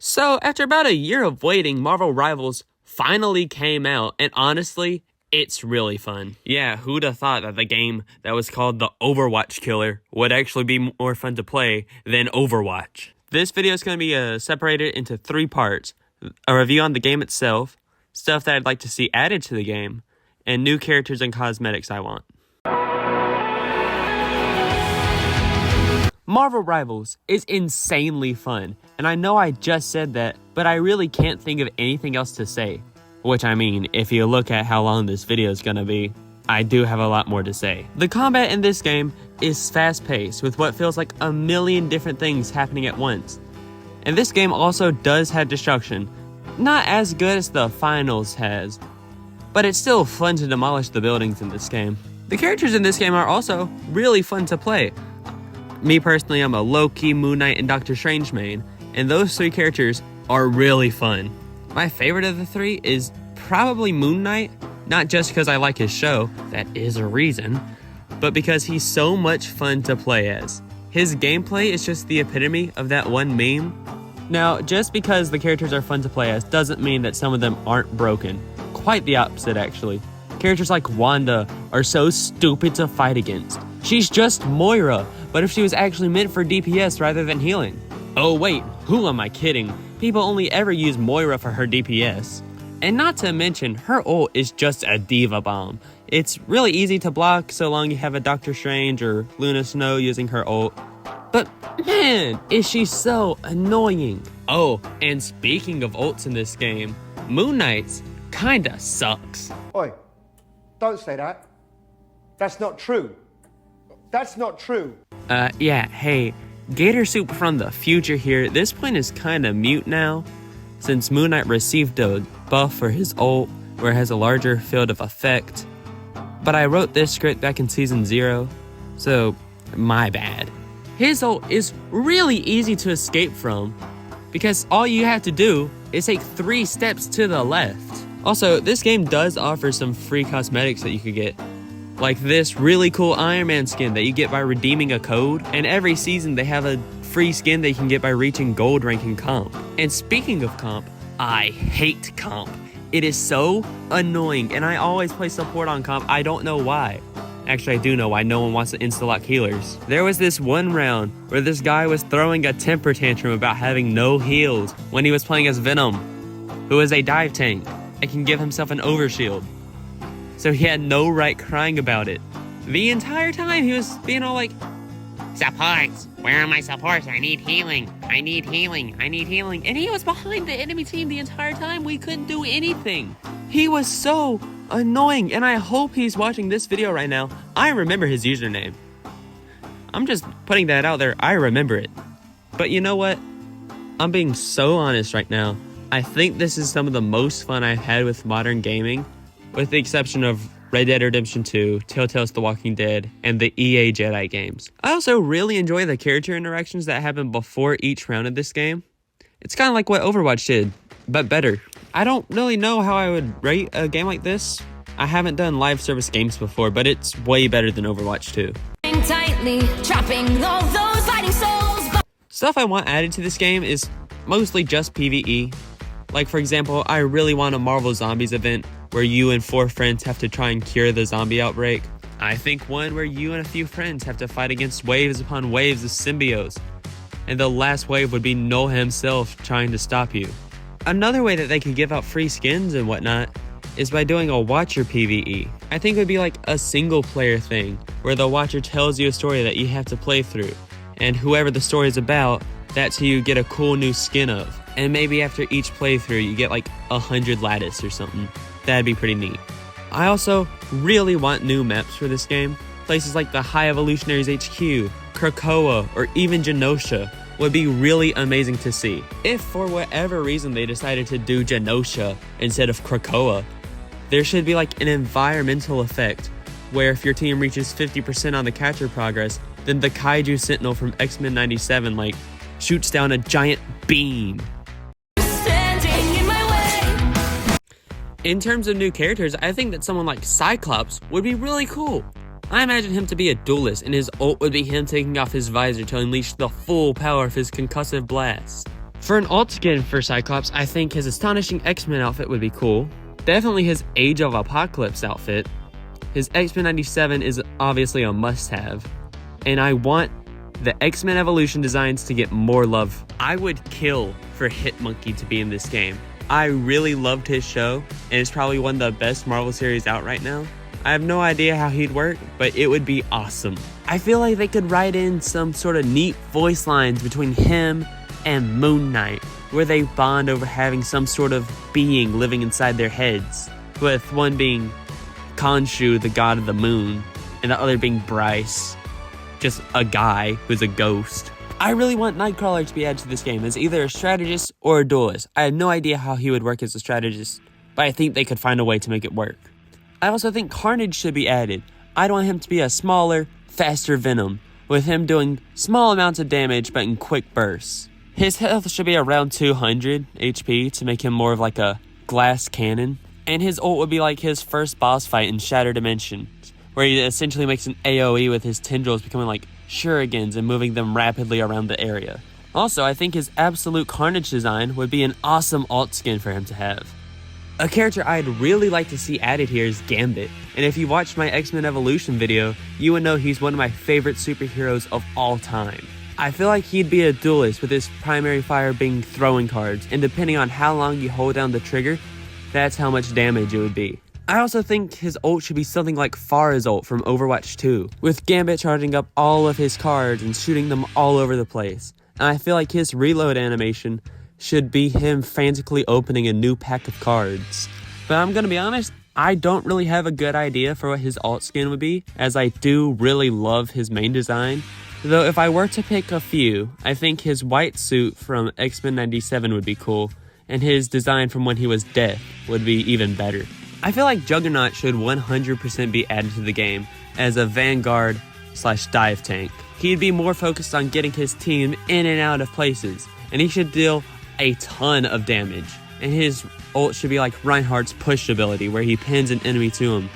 So, after about a year of waiting, Marvel Rivals finally came out, and honestly, it's really fun. Yeah, who'd have thought that the game that was called the Overwatch Killer would actually be more fun to play than Overwatch. This video is going to be separated into 3 parts. A review on the game itself, stuff that I'd like to see added to the game, and new characters and cosmetics I want. Marvel Rivals is insanely fun, and I know I just said that, but I really can't think of anything else to say. Which, I mean, if you look at how long this video is gonna be, I do have a lot more to say. The combat in this game is fast-paced, with what feels like a million different things happening at once. And this game also does have destruction. Not as good as the finals has, but it's still fun to demolish the buildings in this game. The characters in this game are also really fun to play. Me personally, I'm a Loki, Moon Knight, and Doctor Strange main, and those 3 characters are really fun. My favorite of the 3 is probably Moon Knight, not just because I like his show, that is a reason, but because he's so much fun to play as. His gameplay is just the epitome of that one meme. Now, just because the characters are fun to play as doesn't mean that some of them aren't broken. Quite the opposite, actually. Characters like Wanda are so stupid to fight against. She's just Moira, but if she was actually meant for DPS rather than healing. Oh wait, who am I kidding? People only ever use Moira for her DPS. And not to mention, her ult is just a diva bomb. It's really easy to block so long you have a Doctor Strange or Luna Snow using her ult. But man, is she so annoying. Oh, and speaking of ults in this game, Moon Knight's kinda sucks. Oi, don't say that. That's not true. That's not true. Yeah, hey, Gator-soup from the future here. This point is kinda mute now, since Moon Knight received a buff for his ult, where it has a larger field of effect. But I wrote this script back in Season 0, so my bad. His ult is really easy to escape from, because all you have to do is take 3 steps to the left. Also, this game does offer some free cosmetics that you could get. Like this really cool Iron Man skin that you get by redeeming a code, and every season they have a free skin that you can get by reaching gold rank in comp. And speaking of comp, I hate comp. It is so annoying, and I always play support on comp. I don't know why. Actually, I do know why. No one wants to insta-lock healers. There was this one round where this guy was throwing a temper tantrum about having no heals when he was playing as Venom, who is a dive tank and can give himself an overshield. So he had no right crying about it. The entire time he was being all like, "Supports, where are my supports? I need healing, I need healing, I need healing." And he was behind the enemy team the entire time. We couldn't do anything. He was so annoying, and I hope he's watching this video right now. I remember his username. I'm just putting that out there. I remember it. But you know what? I'm being so honest right now. I think this is some of the most fun I've had with modern gaming, with the exception of Red Dead Redemption 2, Telltale's The Walking Dead, and the EA Jedi games. I also really enjoy the character interactions that happen before each round of this game. It's kind of like what Overwatch did, but better. I don't really know how I would rate a game like this. I haven't done live service games before, but it's way better than Overwatch 2. Tightly, trapping all those fighting souls. Stuff I want added to this game is mostly just PvE. Like, for example, I really want a Marvel Zombies event where you and 4 friends have to try and cure the zombie outbreak. I think one where you and a few friends have to fight against waves upon waves of symbiotes, and the last wave would be Null himself trying to stop you. Another way that they could give out free skins and whatnot is by doing a Watcher PvE. I think it would be like a single player thing, where the Watcher tells you a story that you have to play through, and whoever the story is about, that's who you get a cool new skin of. And maybe after each playthrough you get like 100 lattice or something. That'd be pretty neat. I also really want new maps for this game. Places like the High Evolutionaries HQ, Krakoa, or even Genosha would be really amazing to see. If for whatever reason they decided to do Genosha instead of Krakoa, there should be like an environmental effect where if your team reaches 50% on the capture progress, then the Kaiju Sentinel from X-Men 97 like shoots down a giant beam. In terms of new characters, I think that someone like Cyclops would be really cool. I imagine him to be a duelist, and his ult would be him taking off his visor to unleash the full power of his concussive blast. For an alt skin for Cyclops, I think his Astonishing X-Men outfit would be cool. Definitely his Age of Apocalypse outfit. His X-Men 97 is obviously a must-have. And I want the X-Men Evolution designs to get more love. I would kill for Hitmonkey to be in this game. I really loved his show, and it's probably one of the best Marvel series out right now. I have no idea how he'd work, but it would be awesome. I feel like they could write in some sort of neat voice lines between him and Moon Knight, where they bond over having some sort of being living inside their heads, with one being Khonshu, the god of the moon, and the other being Bryce, just a guy who's a ghost. I really want Nightcrawler to be added to this game as either a strategist or a duelist. I have no idea how he would work as a strategist, but I think they could find a way to make it work. I also think Carnage should be added. I'd want him to be a smaller, faster Venom, with him doing small amounts of damage but in quick bursts. His health should be around 200 HP to make him more of like a glass cannon. And his ult would be like his first boss fight in Shattered Dimensions, where he essentially makes an AoE with his tendrils becoming like shurikens and moving them rapidly around the area. Also, I think his Absolute Carnage design would be an awesome alt skin for him to have. A character I'd really like to see added here is Gambit, and if you watched my X-Men Evolution video, you would know he's one of my favorite superheroes of all time. I feel like he'd be a duelist with his primary fire being throwing cards, and depending on how long you hold down the trigger, that's how much damage it would be. I also think his ult should be something like Pharah's ult from Overwatch 2, with Gambit charging up all of his cards and shooting them all over the place. And I feel like his reload animation should be him frantically opening a new pack of cards. But I'm gonna be honest, I don't really have a good idea for what his alt skin would be, as I do really love his main design. Though if I were to pick a few, I think his white suit from X-Men 97 would be cool, and his design from when he was Death would be even better. I feel like Juggernaut should 100% be added to the game as a Vanguard/dive tank. He'd be more focused on getting his team in and out of places, and he should deal a ton of damage. And his ult should be like Reinhardt's push ability, where he pins an enemy to him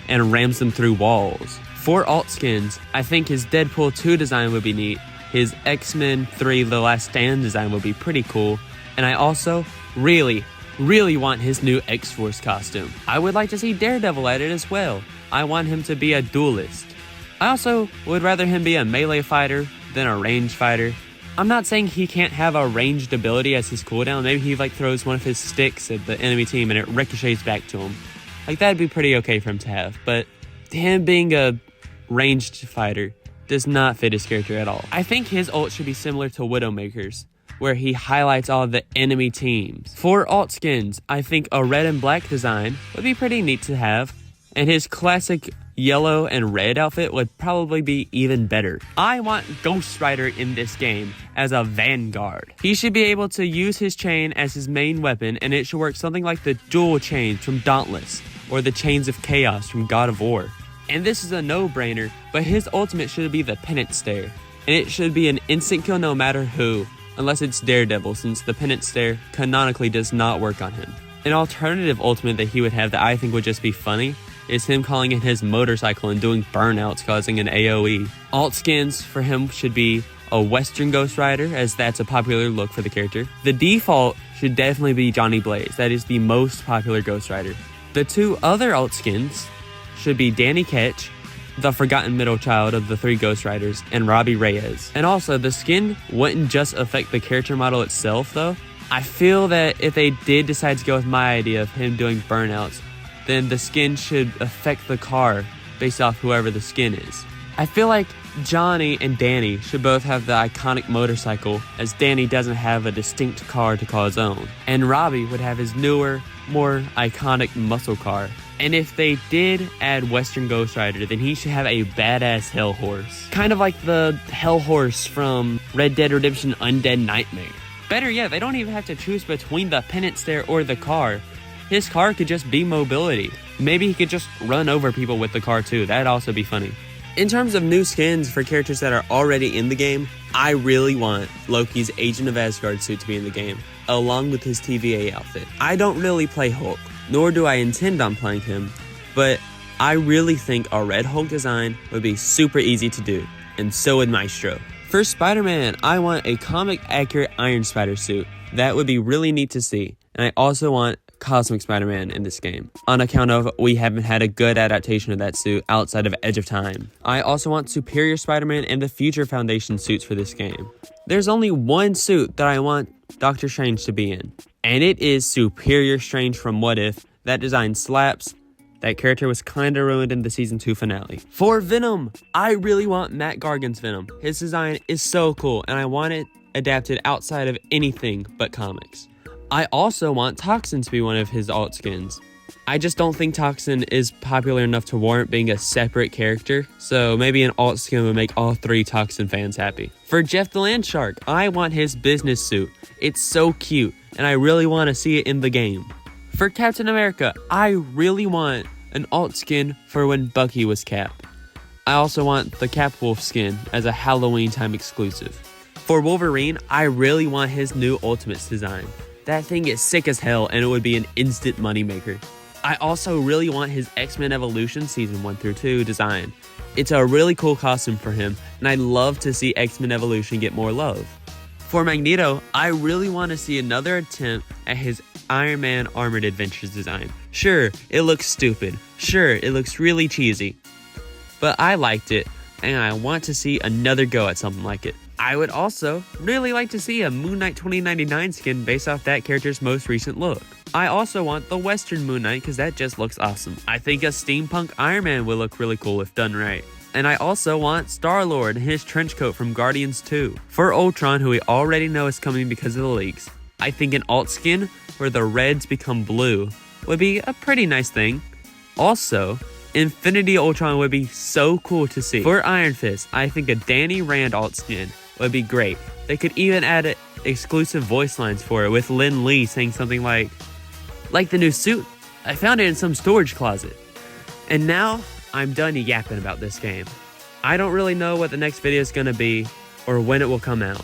and rams them through walls. For alt skins, I think his Deadpool 2 design would be neat, his X-Men 3 The Last Stand design would be pretty cool, and I also really want his new X-Force costume. I would like to see Daredevil at it as well. I want him to be a duelist. I also would rather him be a melee fighter than a ranged fighter. I'm not saying he can't have a ranged ability as his cooldown. Maybe he like throws one of his sticks at the enemy team and it ricochets back to him. Like that'd be pretty okay for him to have. But him being a ranged fighter does not fit his character at all. I think his ult should be similar to Widowmaker's, where he highlights all of the enemy teams. For alt skins, I think a red and black design would be pretty neat to have, and his classic yellow and red outfit would probably be even better. I want Ghost Rider in this game as a Vanguard. He should be able to use his chain as his main weapon, and it should work something like the dual chains from Dauntless, or the Chains of Chaos from God of War. And this is a no-brainer, but his ultimate should be the Penance Stare, and it should be an instant kill no matter who, unless it's Daredevil, since the Penance Stare canonically does not work on him. An alternative ultimate that he would have that I think would just be funny is him calling in his motorcycle and doing burnouts, causing an AoE. Alt skins for him should be a Western Ghost Rider, as that's a popular look for the character. The default should definitely be Johnny Blaze. That is the most popular Ghost Rider. The two other alt skins should be Danny Ketch, the forgotten middle child of the three Ghost Riders, and Robbie Reyes. And also, the skin wouldn't just affect the character model itself, though. I feel that if they did decide to go with my idea of him doing burnouts, then the skin should affect the car based off whoever the skin is. I feel like Johnny and Danny should both have the iconic motorcycle, as Danny doesn't have a distinct car to call his own. And Robbie would have his newer, more iconic muscle car. And if they did add Western Ghost Rider, then he should have a badass Hell Horse. Kind of like the Hell Horse from Red Dead Redemption Undead Nightmare. Better yet, they don't even have to choose between the Penance Stare or the car. His car could just be mobility. Maybe he could just run over people with the car too. That'd also be funny. In terms of new skins for characters that are already in the game, I really want Loki's Agent of Asgard suit to be in the game, along with his TVA outfit. I don't really play Hulk, nor do I intend on playing him, but I really think a Red Hulk design would be super easy to do, and so would Maestro. For Spider-Man, I want a comic-accurate Iron Spider suit. That would be really neat to see. And I also want Cosmic Spider-Man in this game, on account of we haven't had a good adaptation of that suit outside of Edge of Time. I also want Superior Spider-Man and the Future Foundation suits for this game. There's only one suit that I want Doctor Strange to be in, and it is Superior Strange from What If. That design slaps. That character was kinda ruined in the season 2 finale. For Venom, I really want Matt Gargan's Venom. His design is so cool, and I want it adapted outside of anything but comics. I also want Toxin to be one of his alt skins. I just don't think Toxin is popular enough to warrant being a separate character, so maybe an alt skin would make all 3 Toxin fans happy. For Jeff the Land Shark, I want his business suit. It's so cute, and I really want to see it in the game. For Captain America, I really want an alt skin for when Bucky was Cap. I also want the Cap Wolf skin as a Halloween time exclusive. For Wolverine, I really want his new Ultimates design. That thing is sick as hell, and it would be an instant moneymaker. I also really want his X-Men Evolution Season 1 through 2 design. It's a really cool costume for him, and I'd love to see X-Men Evolution get more love. For Magneto, I really want to see another attempt at his Iron Man Armored Adventures design. Sure, it looks stupid. Sure, it looks really cheesy. But I liked it, and I want to see another go at something like it. I would also really like to see a Moon Knight 2099 skin based off that character's most recent look. I also want the Western Moon Knight because that just looks awesome. I think a steampunk Iron Man would look really cool if done right. And I also want Star-Lord and his trench coat from Guardians 2. For Ultron, who we already know is coming because of the leaks, I think an alt skin where the reds become blue would be a pretty nice thing. Also, Infinity Ultron would be so cool to see. For Iron Fist, I think a Danny Rand alt skin would be great. They could even add exclusive voice lines for it with Lin Lee saying something like the new suit, I found it in some storage closet. And now, I'm done yapping about this game. I don't really know what the next video is gonna be or when it will come out.